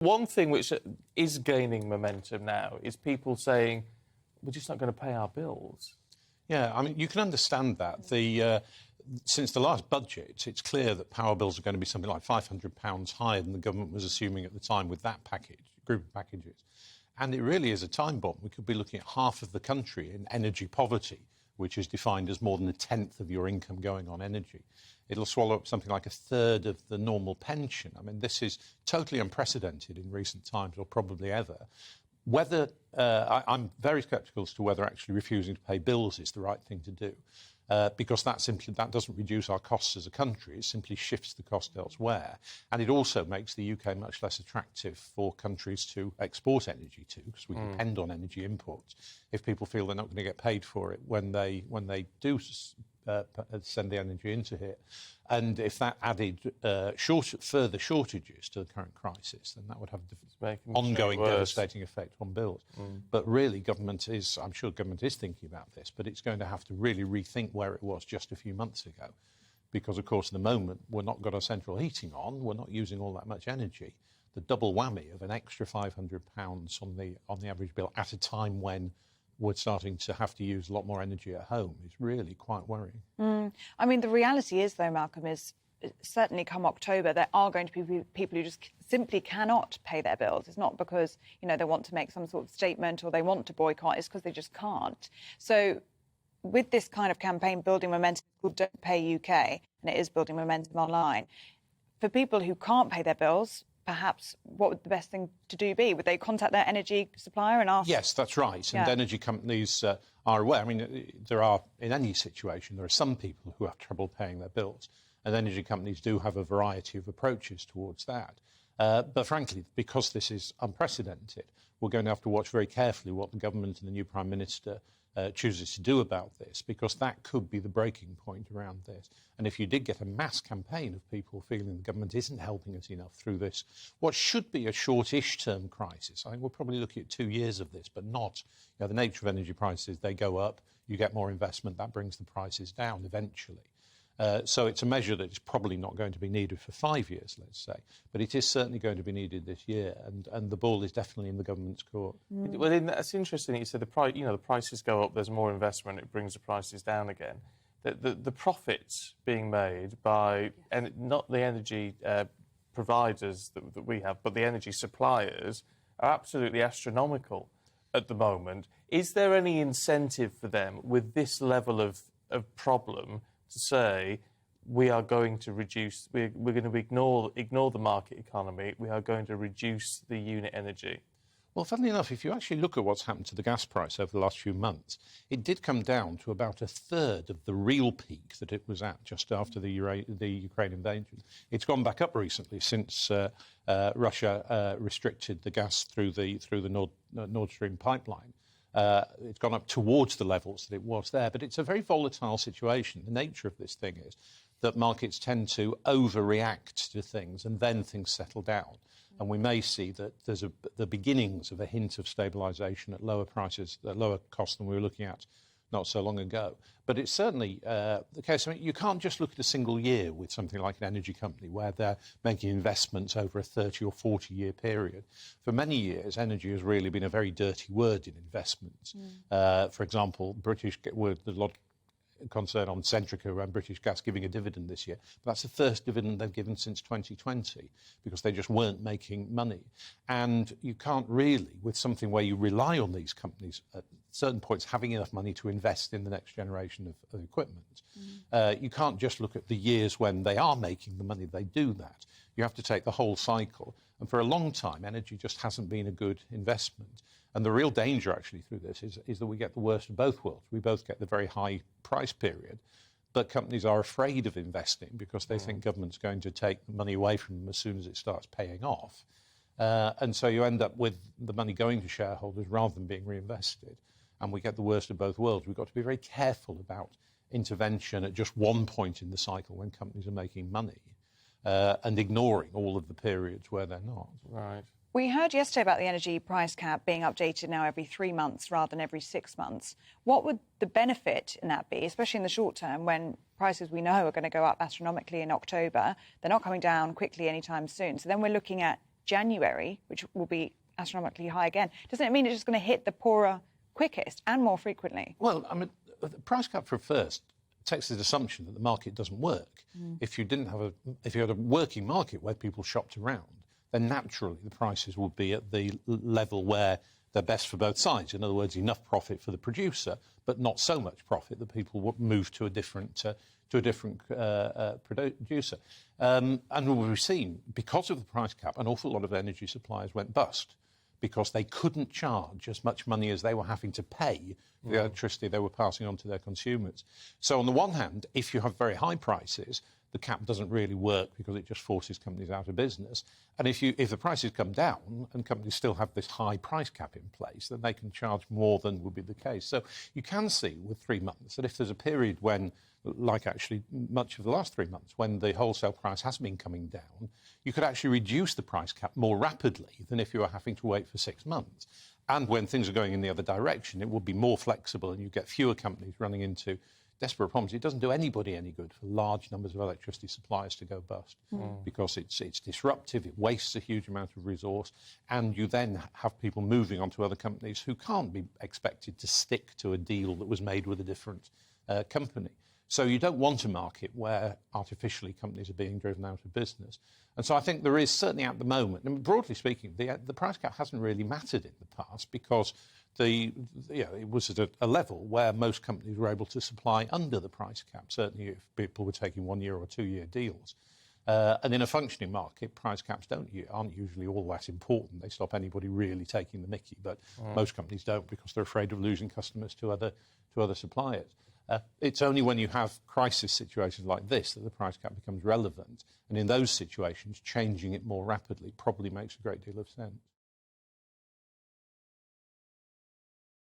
One thing which is gaining momentum now is people saying, we're just not going to pay our bills. Yeah, I mean, you can understand that. Since the last budget, it's clear that power bills are going to be something like £500 higher than the government was assuming at the time with that group of packages. And it really is a time bomb. We could be looking at half of the country in energy poverty, which is defined as more than a tenth of your income going on energy. It'll swallow up something like a third of the normal pension. I mean, this is totally unprecedented in recent times, or probably ever. I'm very sceptical as to whether actually refusing to pay bills is the right thing to do. Because that doesn't reduce our costs as a country. It simply shifts the cost elsewhere. And it also makes the UK much less attractive for countries to export energy to, because we depend on energy imports. If people feel they're not going to get paid for it when they do send the energy into here. And if that added further shortages to the current crisis, then that would have ongoing devastating effect on bills. But really, I'm sure government is thinking about this, but it's going to have to really rethink where it was just a few months ago. Because, of course, at the moment, we're not got our central heating on, we're not using all that much energy. The double whammy of an extra £500 on the average bill at a time when we're starting to have to use a lot more energy at home is really quite worrying. I mean, the reality is, though, Malcolm, is certainly come October, there are going to be people who just simply cannot pay their bills. It's not because, they want to make some sort of statement or they want to boycott. It's because they just can't. So with this kind of campaign building momentum called Don't Pay UK, and it is building momentum online, for people who can't pay their bills, perhaps what would the best thing to do be? Would they contact their energy supplier and ask? Yes, that's right. And energy companies are aware. I mean, in any situation, there are some people who have trouble paying their bills. And energy companies do have a variety of approaches towards that. But frankly, because this is unprecedented, we're going to have to watch very carefully what the government and the new Prime Minister chooses to do about this, because that could be the breaking point around this. And if you did get a mass campaign of people feeling the government isn't helping us enough through this, what should be a shortish term crisis, I think we're probably looking at 2 years of this, but not. The nature of energy prices, they go up, you get more investment, that brings the prices down eventually. So it's a measure that is probably not going to be needed for 5 years, let's say, but it is certainly going to be needed this year, and the ball is definitely in the government's court. Well, that's interesting. You said the prices go up, there's more investment, it brings the prices down again. The profits being made by not the energy providers that we have, but the energy suppliers are absolutely astronomical at the moment. Is there any incentive for them with this level of problem to say we are going to reduce, we're going to ignore the market economy, we are going to reduce the unit energy? Well, funnily enough, if you actually look at what's happened to the gas price over the last few months, it did come down to about a third of the real peak that it was at just after the Ukraine invasion. It's gone back up recently since Russia restricted the gas through the Nord Stream pipeline. It's gone up towards the levels that it was there. But it's a very volatile situation. The nature of this thing is that markets tend to overreact to things and then things settle down. And we may see that there's the beginnings of a hint of stabilisation at lower prices, at lower cost than we were looking at not so long ago. But it's certainly the case. I mean, you can't just look at a single year with something like an energy company where they're making investments over a 30 or 40-year period. For many years, energy has really been a very dirty word in investments. For example, there's a lot of concern on Centrica and British Gas giving a dividend this year. But that's the first dividend they've given since 2020 because they just weren't making money. And you can't really, with something where you rely on these companies at certain points having enough money to invest in the next generation of equipment, you can't just look at the years when they are making the money they do that. You have to take the whole cycle. And for a long time, energy just hasn't been a good investment. And the real danger, actually, through this is that we get the worst of both worlds. We both get the very high price period, but companies are afraid of investing because they think government's going to take money away from them as soon as it starts paying off. And so you end up with the money going to shareholders rather than being reinvested. And we get the worst of both worlds. We've got to be very careful about intervention at just one point in the cycle when companies are making money and ignoring all of the periods where they're not. Right. We heard yesterday about the energy price cap being updated now every 3 months rather than every 6 months. What would the benefit in that be, especially in the short term when prices we know are going to go up astronomically in October? They're not coming down quickly anytime soon. So then we're looking at January, which will be astronomically high again, doesn't it mean it's just going to hit the poorer quickest and more frequently? Well, I mean, the price cap for first takes the assumption that the market doesn't work. If you had a working market where people shopped around, then naturally the prices would be at the level where they're best for both sides. In other words, enough profit for the producer, but not so much profit that people would move to a different producer. And we've seen, because of the price cap, an awful lot of energy suppliers went bust because they couldn't charge as much money as they were having to pay for the electricity they were passing on to their consumers. So on the one hand, if you have very high prices, the cap doesn't really work because it just forces companies out of business. And if the prices come down and companies still have this high price cap in place, then they can charge more than would be the case. So you can see with 3 months that if there's a period when, like actually much of the last 3 months, when the wholesale price has been coming down, you could actually reduce the price cap more rapidly than if you were having to wait for 6 months. And when things are going in the other direction, it will be more flexible and you get fewer companies running into desperate problems. It doesn't do anybody any good for large numbers of electricity suppliers to go bust because it's disruptive, it wastes a huge amount of resource, and you then have people moving on to other companies who can't be expected to stick to a deal that was made with a different company. So you don't want a market where artificially companies are being driven out of business. And so I think there is certainly at the moment, and broadly speaking, the price cap hasn't really mattered in the past because it was at a level where most companies were able to supply under the price cap, certainly if people were taking 1 year or 2 year deals. And in a functioning market, price caps aren't usually all that important. They stop anybody really taking the mickey, but most companies don't because they're afraid of losing customers to other suppliers. It's only when you have crisis situations like this that the price cap becomes relevant. And in those situations, changing it more rapidly probably makes a great deal of sense.